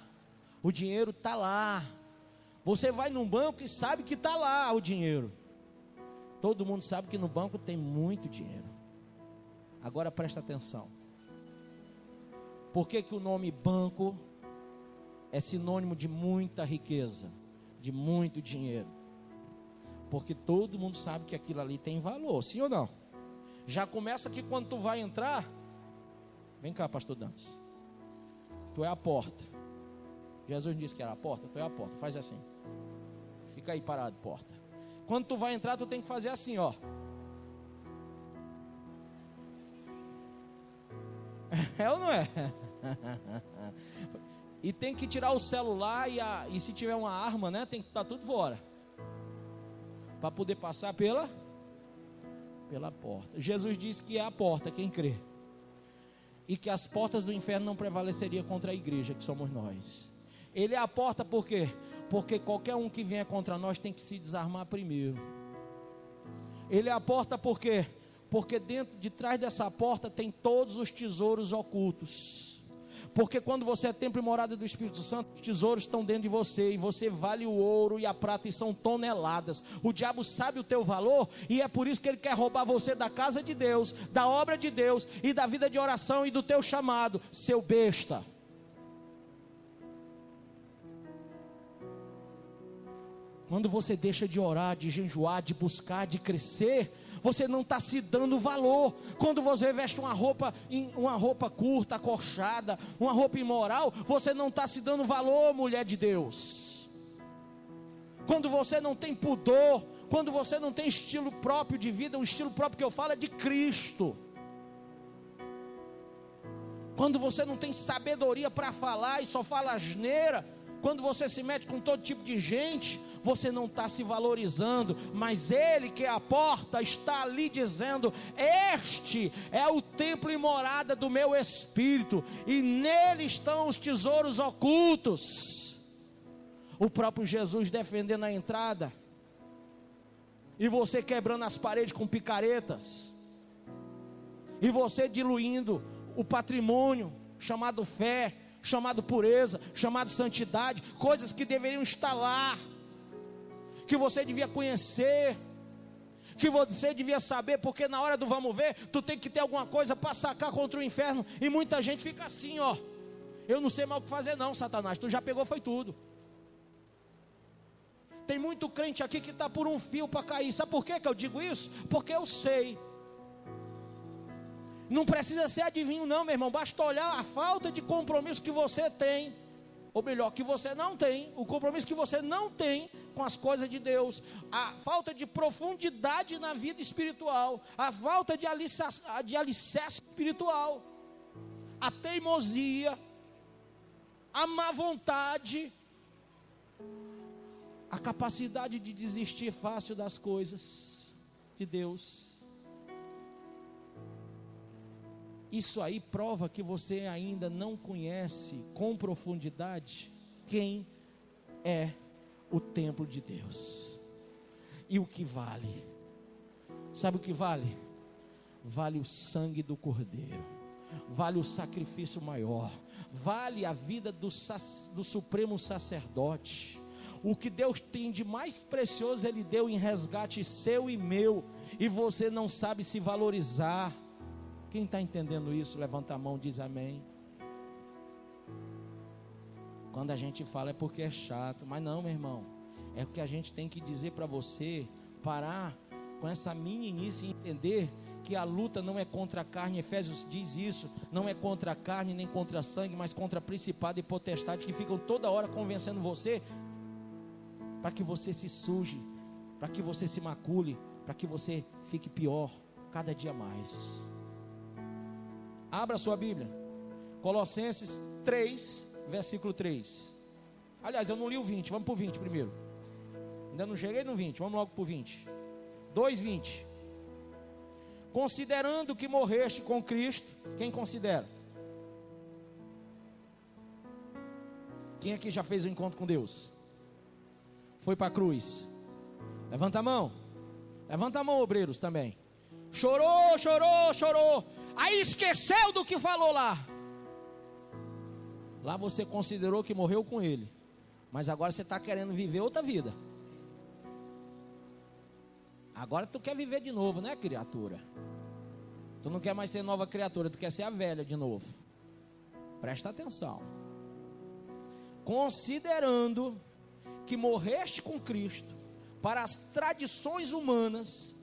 O dinheiro está lá. Você vai num banco e sabe que está lá o dinheiro. Todo mundo sabe que no banco tem muito dinheiro. Agora presta atenção. Por que que o nome banco é sinônimo de muita riqueza, de muito dinheiro? Porque todo mundo sabe que aquilo ali tem valor, sim ou não? Já começa que quando tu vai entrar, vem cá, pastor Dantas, tu é a porta. Jesus disse que era a porta, tu é a porta, faz assim, fica aí parado, porta. Quando tu vai entrar, tu tem que fazer assim, ó. É ou não é? E tem que tirar o celular e se tiver uma arma, né, tem que estar tudo fora, para poder passar pela porta. Jesus disse que é a porta, quem crê, e que as portas do inferno não prevaleceriam contra a igreja, que somos nós. Ele é a porta por quê? Porque qualquer um que vier contra nós tem que se desarmar primeiro. Ele é a porta por quê? Porque de trás dessa porta tem todos os tesouros ocultos. Porque quando você é templo e morada do Espírito Santo, os tesouros estão dentro de você, e você vale o ouro e a prata, e são toneladas. O diabo sabe o teu valor, e é por isso que ele quer roubar você da casa de Deus, da obra de Deus, e da vida de oração, e do teu chamado, seu besta. Quando você deixa de orar, de jejuar, de buscar, de crescer, você não está se dando valor. Quando você veste uma roupa curta, acolchada, uma roupa imoral, você não está se dando valor, mulher de Deus. Quando você não tem pudor, quando você não tem estilo próprio de vida, o estilo próprio que eu falo é de Cristo. Quando você não tem sabedoria para falar e só fala asneira, quando você se mete com todo tipo de gente, você não está se valorizando. Mas Ele que é a porta está ali dizendo: este é o templo e morada do meu Espírito, e nele estão os tesouros ocultos. O próprio Jesus defendendo a entrada, e você quebrando as paredes com picaretas, e você diluindo o patrimônio chamado fé, chamado pureza, chamado santidade, coisas que deveriam estar lá, que você devia conhecer, que você devia saber, porque na hora do vamos ver, tu tem que ter alguma coisa para sacar contra o inferno, e muita gente fica assim, ó, eu não sei mais o que fazer não, Satanás, tu já pegou foi tudo. Tem muito crente aqui que está por um fio para cair. Sabe por que eu digo isso? Porque eu sei. Não precisa ser adivinho não, meu irmão, basta olhar a falta de compromisso que você tem, ou melhor, que você não tem, o compromisso que você não tem com as coisas de Deus, a falta de profundidade na vida espiritual, a falta de alicerce espiritual, a teimosia, a má vontade, a capacidade de desistir fácil das coisas de Deus. Isso aí prova que você ainda não conhece com profundidade quem é o templo de Deus e o que vale. Sabe o que vale? Vale o sangue do Cordeiro, vale o sacrifício maior, vale a vida do supremo sacerdote. O que Deus tem de mais precioso Ele deu em resgate seu e meu, e você não sabe se valorizar. Quem está entendendo isso, levanta a mão, diz amém. Quando a gente fala é porque é chato, mas não, meu irmão, é o que a gente tem que dizer para você, parar com essa meninice, entender que a luta não é contra a carne. Efésios diz isso, não é contra a carne nem contra a sangue, mas contra principado e potestade, que ficam toda hora convencendo você, para que você se suje, para que você se macule, para que você fique pior, cada dia mais. Abra sua Bíblia, Colossenses 3, versículo 3. Aliás, eu não li o 20, vamos para o 20 primeiro. Ainda não cheguei no 20, vamos logo para o 20. 2:20. Considerando que morreste com Cristo. Quem considera? Quem aqui já fez o encontro com Deus? Foi para a cruz? Levanta a mão. Levanta a mão, obreiros também. Chorou, chorou, chorou. Aí esqueceu do que falou lá. Lá você considerou que morreu com Ele, mas agora você está querendo viver outra vida. Agora tu quer viver de novo, né, criatura? Tu não quer mais ser nova criatura, tu quer ser a velha de novo. Presta atenção. Considerando que morreste com Cristo para as tradições humanas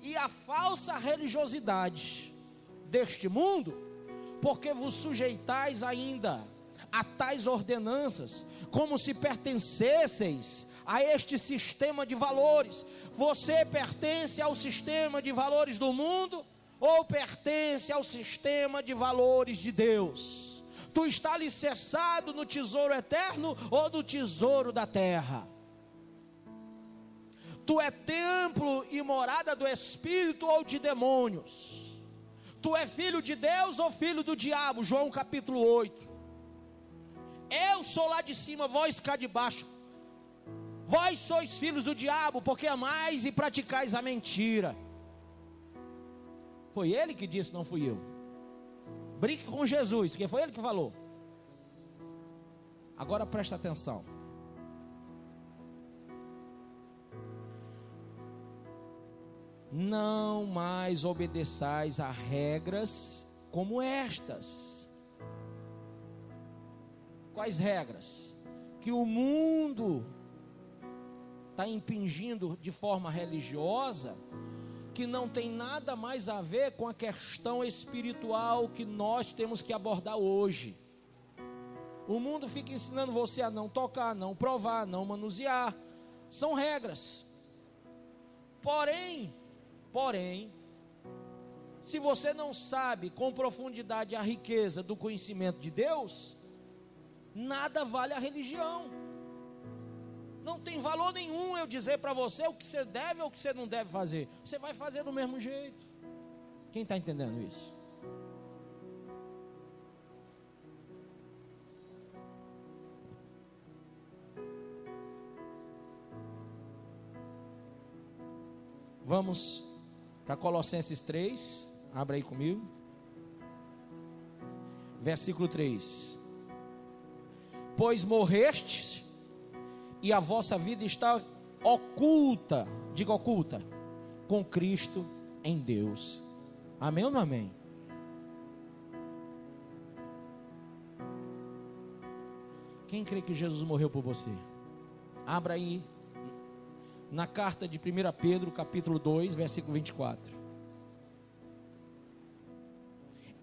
e a falsa religiosidade deste mundo, porque vos sujeitais ainda a tais ordenanças, como se pertencesseis a este sistema de valores. Você pertence ao sistema de valores do mundo ou pertence ao sistema de valores de Deus? Tu está alicerçado no tesouro eterno ou no tesouro da terra? Tu é templo e morada do Espírito ou de demônios? Tu é filho de Deus ou filho do diabo? João capítulo 8. Eu sou lá de cima, vós cá de baixo. Vós sois filhos do diabo, porque amais e praticais a mentira. Foi ele que disse, não fui eu. Brinque com Jesus, que foi ele que falou. Agora presta atenção. Não mais obedeçais a regras como estas. Quais regras? Que o mundo está impingindo de forma religiosa, que não tem nada mais a ver com a questão espiritual que nós temos que abordar hoje. O mundo fica ensinando você a não tocar, não provar, não manusear. São regras. Porém, se você não sabe com profundidade a riqueza do conhecimento de Deus, nada vale a religião. Não tem valor nenhum eu dizer para você o que você deve ou o que você não deve fazer. Você vai fazer do mesmo jeito. Quem está entendendo isso? Vamos para Colossenses 3. Abra aí comigo. Versículo 3. Pois morrestes e a vossa vida está oculta, diga oculta, com Cristo em Deus. Amém ou não amém? Quem crê que Jesus morreu por você? Abra aí na carta de 1 Pedro, capítulo 2, versículo 24.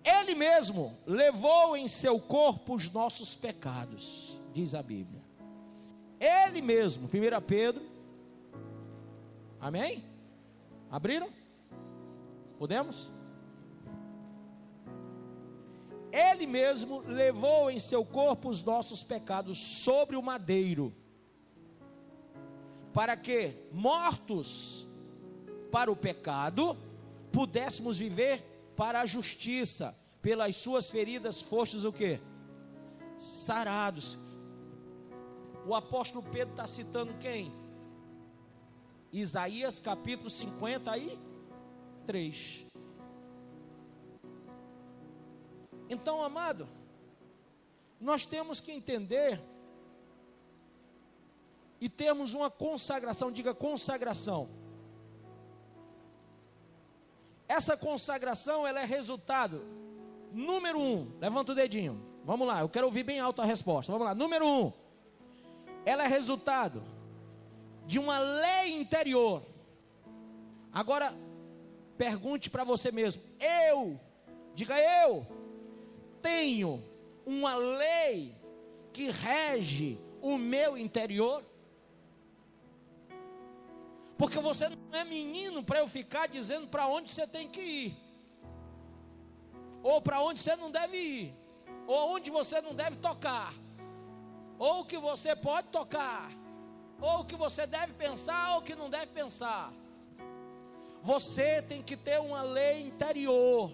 Ele mesmo levou em seu corpo os nossos pecados, diz a Bíblia. Ele mesmo, 1 Pedro, amém? Abriram? Podemos? Ele mesmo levou em seu corpo os nossos pecados sobre o madeiro, para que, mortos para o pecado, pudéssemos viver para a justiça. Pelas suas feridas fostes o quê? Sarados. O apóstolo Pedro está citando quem? Isaías capítulo 53. Então, amado, nós temos que entender e termos uma consagração, diga consagração. Essa consagração, ela é resultado, número 1, levanta o dedinho, vamos lá, eu quero ouvir bem alto a resposta, vamos lá, número 1, ela é resultado de uma lei interior, Agora, pergunte para você mesmo: diga eu, tenho uma lei que rege o meu interior? Porque você não é menino para eu ficar dizendo para onde você tem que ir, ou para onde você não deve ir, ou onde você não deve tocar, ou o que você pode tocar, ou o que você deve pensar, ou o que não deve pensar. Você tem que ter uma lei interior.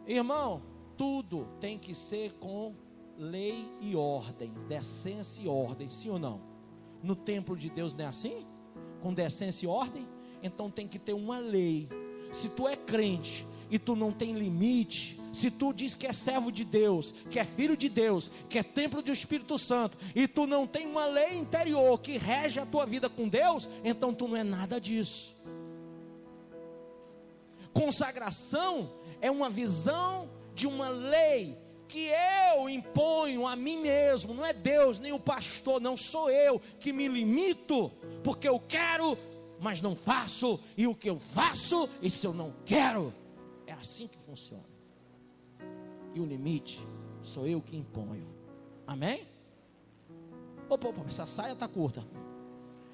Irmão, tudo tem que ser com lei e ordem, decência e ordem, sim ou não? No templo de Deus não é assim? Com decência e ordem? Então tem que ter uma lei. Se tu é crente e tu não tem limite, se tu diz que é servo de Deus, que é filho de Deus, que é templo do Espírito Santo, e tu não tem uma lei interior que rege a tua vida com Deus, então tu não é nada disso. Consagração é uma visão de uma lei que eu imponho a mim mesmo. Não é Deus, nem o pastor, não sou eu que me limito, porque eu quero, mas não faço, e o que eu faço, isso eu não quero. É assim que funciona. E o limite sou eu que imponho. Amém? Opa, essa saia está curta.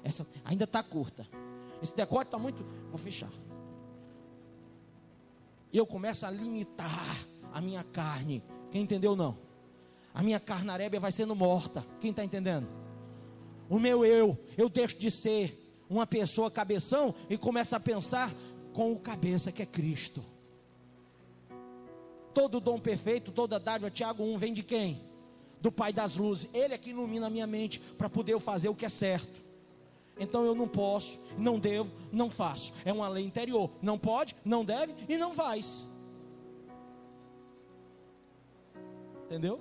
Essa ainda está curta. Esse decote está muito... Vou fechar. E eu começo a limitar a minha carne. Quem entendeu não? A minha carnarébia vai sendo morta. Quem está entendendo? O meu eu deixo de ser uma pessoa cabeção e começo a pensar com o cabeça, que é Cristo. Todo dom perfeito, toda dádiva, Tiago 1, vem de quem? Do Pai das luzes. Ele é que ilumina a minha mente para poder eu fazer o que é certo. Então eu não posso, não devo, não faço. É uma lei interior. Não pode, não deve e não faz. Entendeu?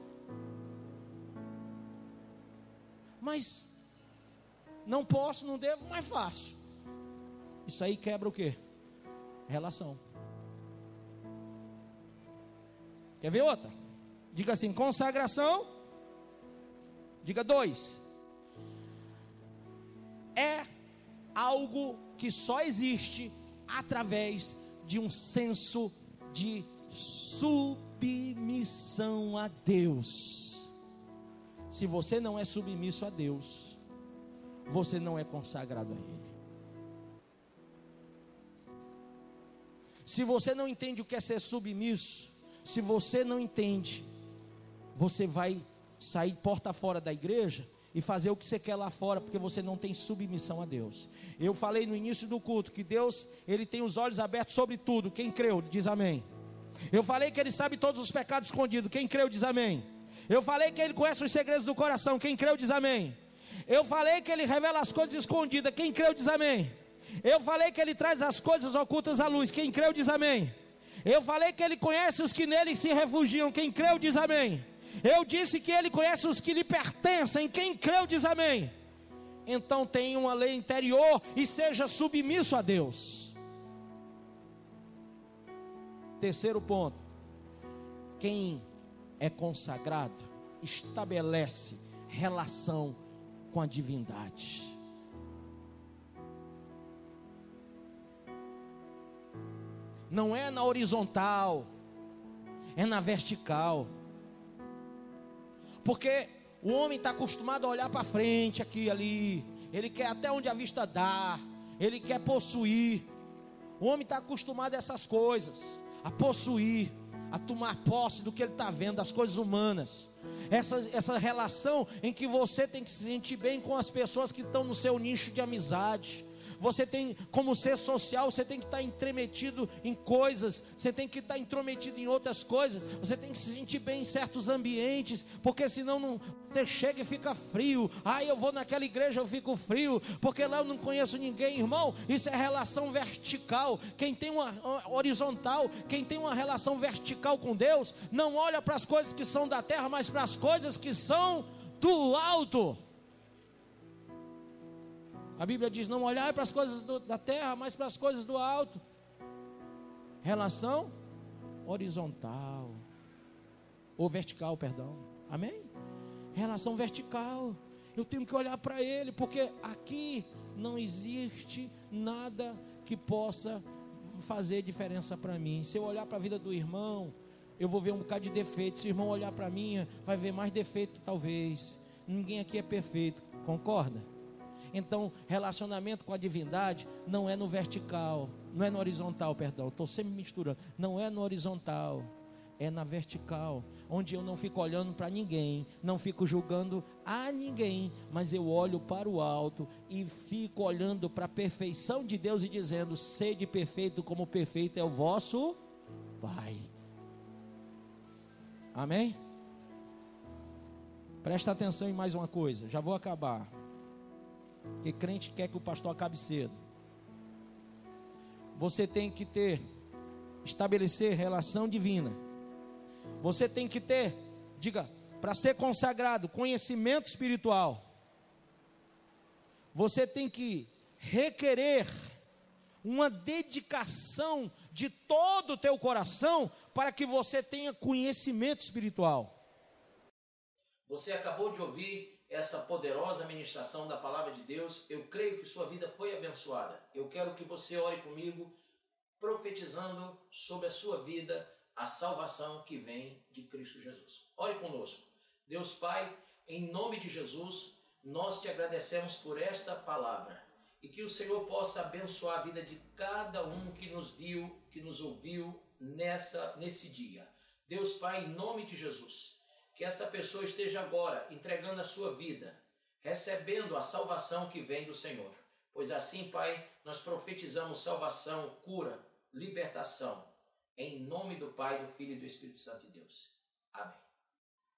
Mas não posso, não devo, mas faço. Isso aí quebra o quê? Relação. Quer ver outra? Diga assim: consagração. Diga 2. É algo que só existe através de um senso de submissão a Deus. Se você não é submisso a Deus, você não é consagrado a Ele. Se você não entende o que é ser submisso, se você não entende, você vai sair porta fora da igreja e fazer o que você quer lá fora, porque você não tem submissão a Deus. Eu falei no início do culto que Deus, Ele tem os olhos abertos sobre tudo. Quem creu, diz amém. Eu falei que Ele sabe todos os pecados escondidos. Quem creu, diz amém. Eu falei que Ele conhece os segredos do coração. Quem creu, diz amém. Eu falei que Ele revela as coisas escondidas. Quem creu, diz amém. Eu falei que Ele traz as coisas ocultas à luz. Quem creu, diz amém. Eu falei que Ele conhece os que nele se refugiam. Quem creu, diz amém. Eu disse que Ele conhece os que lhe pertencem. Quem creu, diz amém. Então tenha uma lei interior e seja submisso a Deus. Terceiro ponto: quem é consagrado estabelece relação com a divindade. Não é na horizontal, é na vertical. Porque o homem está acostumado a olhar para frente, aqui e ali. Ele quer até onde a vista dá. Ele quer possuir. O homem está acostumado a essas coisas, a possuir, a tomar posse do que ele está vendo, das coisas humanas. Essa relação em que você tem que se sentir bem com as pessoas que estão no seu nicho de amizade. Você tem, como ser social, você tem que estar intrometido em coisas, você tem que estar intrometido em outras coisas, você tem que se sentir bem em certos ambientes, porque senão você chega e fica frio. Eu vou naquela igreja, eu fico frio, porque lá eu não conheço ninguém. Irmão, isso é relação vertical. Quem tem uma horizontal, quem tem uma relação vertical com Deus, não olha para as coisas que são da terra, mas para as coisas que são do alto. A Bíblia diz: não olhar para as coisas da terra, mas para as coisas do alto. Relação horizontal, ou vertical, perdão. Amém? Relação vertical. Eu tenho que olhar para Ele, porque aqui não existe nada que possa fazer diferença para mim. Se eu olhar para a vida do irmão, eu vou ver um bocado de defeito. Se o irmão olhar para mim, vai ver mais defeito talvez. Ninguém aqui é perfeito, concorda? Então, relacionamento com a divindade não é no vertical, não é no horizontal, perdão, estou sempre misturando. Não é no horizontal, é na vertical, onde eu não fico olhando para ninguém, não fico julgando a ninguém, mas eu olho para o alto e fico olhando para a perfeição de Deus e dizendo: sede perfeito como perfeito é o vosso Pai. Amém? Presta atenção em mais uma coisa, já vou acabar, porque crente quer que o pastor acabe cedo. Você tem que estabelecer relação divina. Você tem que ter, diga, para ser consagrado, conhecimento espiritual. Você tem que requerer uma dedicação de todo o teu coração para que você tenha conhecimento espiritual. Você acabou de ouvir essa poderosa ministração da palavra de Deus. Eu creio que sua vida foi abençoada. Eu quero que você ore comigo, profetizando sobre a sua vida a salvação que vem de Cristo Jesus. Ore conosco. Deus Pai, em nome de Jesus, nós te agradecemos por esta palavra e que o Senhor possa abençoar a vida de cada um que nos viu, que nos ouviu nesse dia. Deus Pai, em nome de Jesus, que esta pessoa esteja agora entregando a sua vida, recebendo a salvação que vem do Senhor. Pois assim, Pai, nós profetizamos salvação, cura, libertação, em nome do Pai, do Filho e do Espírito Santo de Deus. Amém.